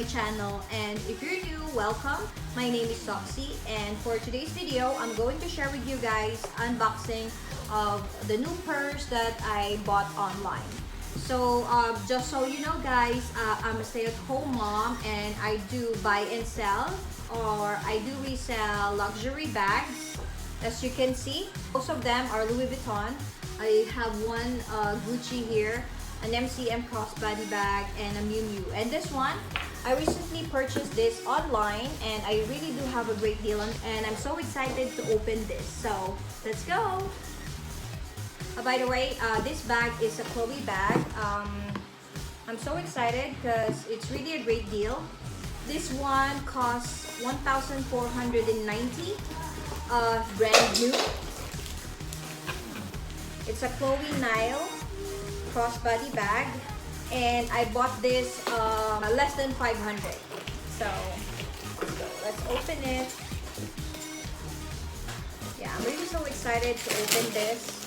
channel, and if you're new, welcome. My name is Soxy, and for today's video, I'm going to share with you guys unboxing of the new purse that I bought online. So just so you know guys, I'm a stay-at-home mom and I do buy and sell, or I do resell luxury bags. As you can see, most of them are Louis Vuitton. I have one Gucci here, an MCM crossbody bag, and a Miu Miu. And this one, I recently purchased this online and I really do have a great deal on, and I'm so excited to open this. So let's go! By the way, this bag is a Chloe bag. I'm so excited because it's really a great deal. This one costs $1,490, brand new. It's a Chloe Nile crossbody bag, and I bought this less than 500. So let's open it. Yeah, I'm really so excited to open this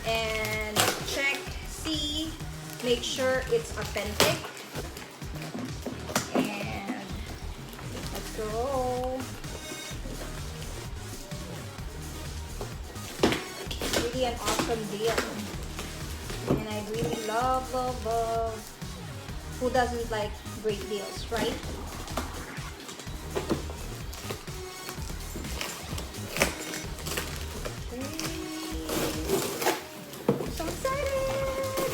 and check, see, make sure it's authentic. And let's go. Really an awesome deal, and I really love who doesn't like great deals, right? So excited!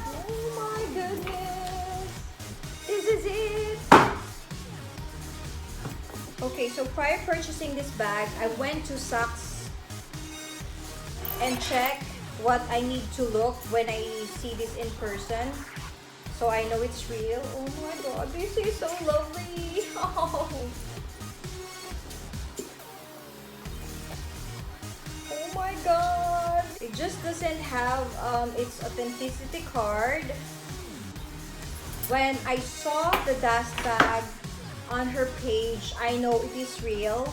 Oh my goodness, this is it. Okay, so prior purchasing this bag, I went to Saks and checked what I need to look when I see this in person, so I know it's real. Oh my god, this is so lovely. Oh my god, it just doesn't have its authenticity card. When I saw the dust bag on her page, I know it is real.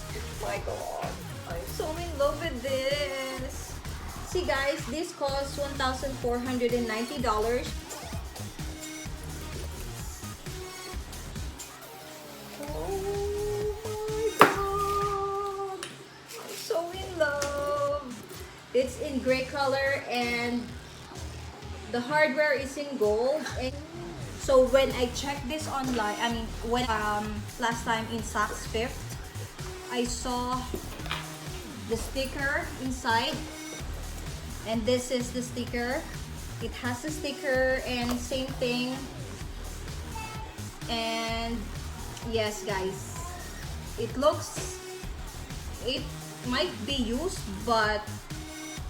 Oh my god, I'm so in love with this. See guys, this costs $1,490. Oh my god, I'm so in love. It's in gray color and the hardware is in gold. And so when I checked this online, I mean when last time in Saks Fifth, I saw the sticker inside, and this is the sticker. It has a sticker and same thing. And yes guys, it might be used, but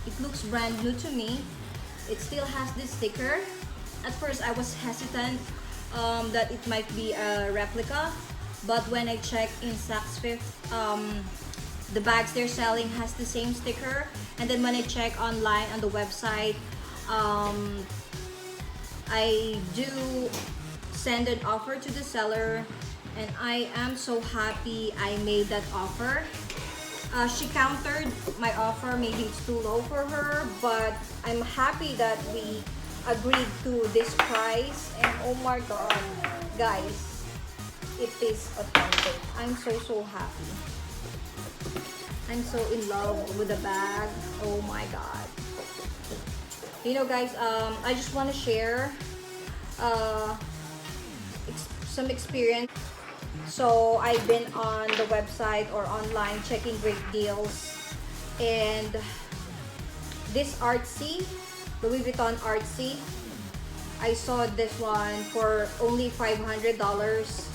it looks brand new to me. It still has this sticker. At first I was hesitant that it might be a replica, but when I checked in Saks Fifth, the bags they're selling has the same sticker. And then when I check online on the website, I do send an offer to the seller, and I am so happy I made that offer. She countered my offer. Maybe it's too low for her, but I'm happy that we agreed to this price. And oh my god guys, it is authentic. I'm so happy. I'm so in love with the bag. Oh my god. You know guys, I just want to share some experience. So I've been on the website or online checking great deals, and this artsy, Louis Vuitton artsy, I saw this one for only $500,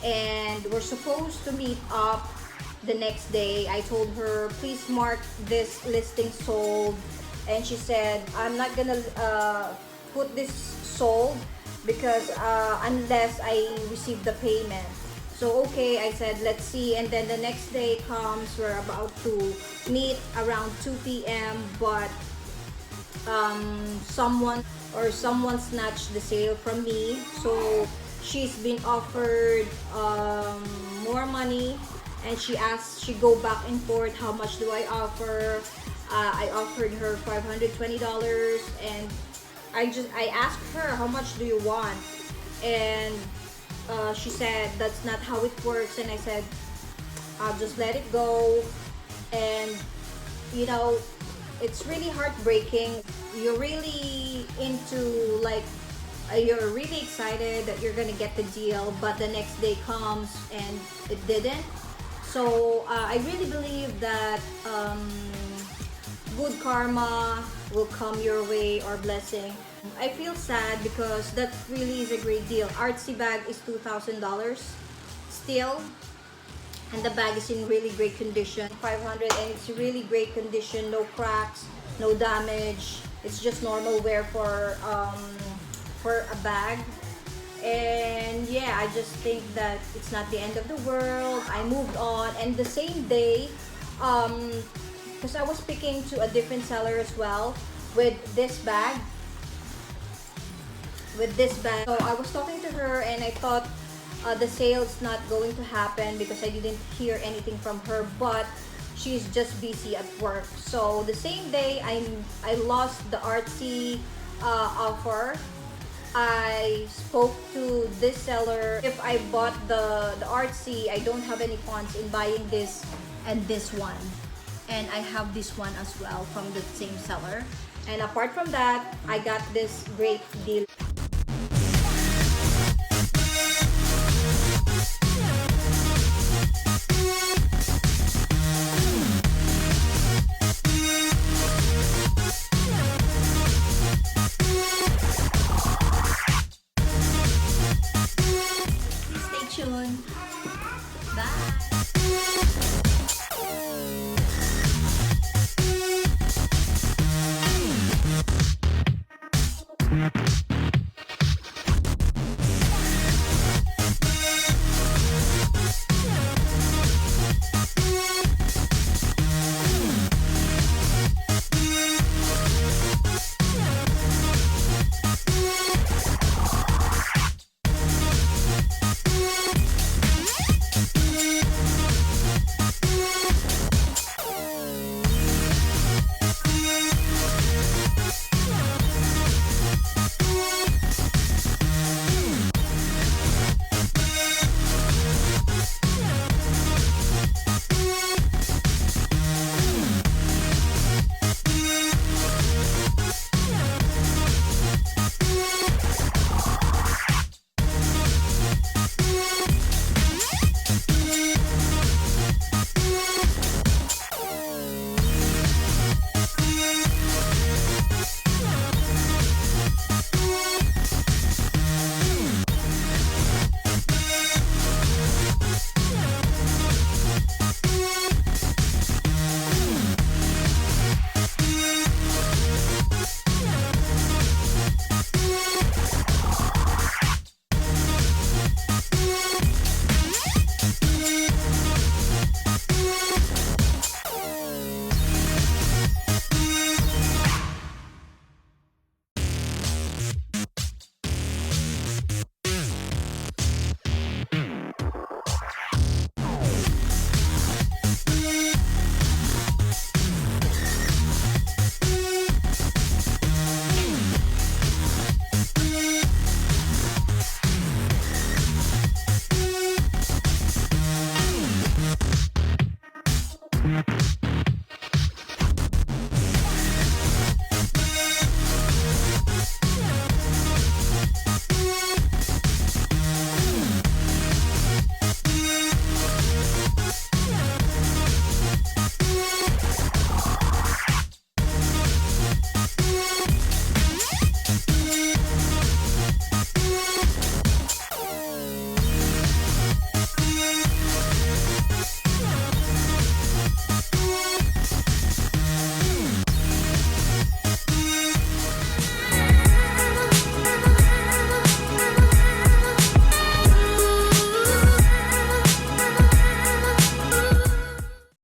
and we're supposed to meet up the next day. I told her, please mark this listing sold, and she said, I'm not gonna put this sold because unless I receive the payment. So okay, I said let's see. And then the next day comes, we're about to meet around 2 p.m. but someone snatched the sale from me. So she's been offered more money, and she go back and forth, how much do I offer? I offered her $520, and I asked her, how much do you want? And she said that's not how it works, and I said I'll just let it go. And you know, it's really heartbreaking. You're really into, like, you're really excited that you're gonna get the deal, but the next day comes and it didn't. So I really believe that good karma will come your way, or blessing. I feel sad because that really is a great deal. Artsy bag is $2,000 still, and the bag is in really great condition. 500, and it's really great condition, no cracks, no damage. It's just normal wear for a bag. And yeah, I just think that it's not the end of the world. I moved on, and the same day, because I was speaking to a different seller as well with this bag. So I was talking to her, and I thought the sale's not going to happen because I didn't hear anything from her, but she's just busy at work. So the same day, I lost the artsy offer. I spoke to this seller. If I bought the artsy, I don't have any funds in buying this and this one. And I have this one as well from the same seller. And apart from that, I got this great deal. Stay tuned. Bye.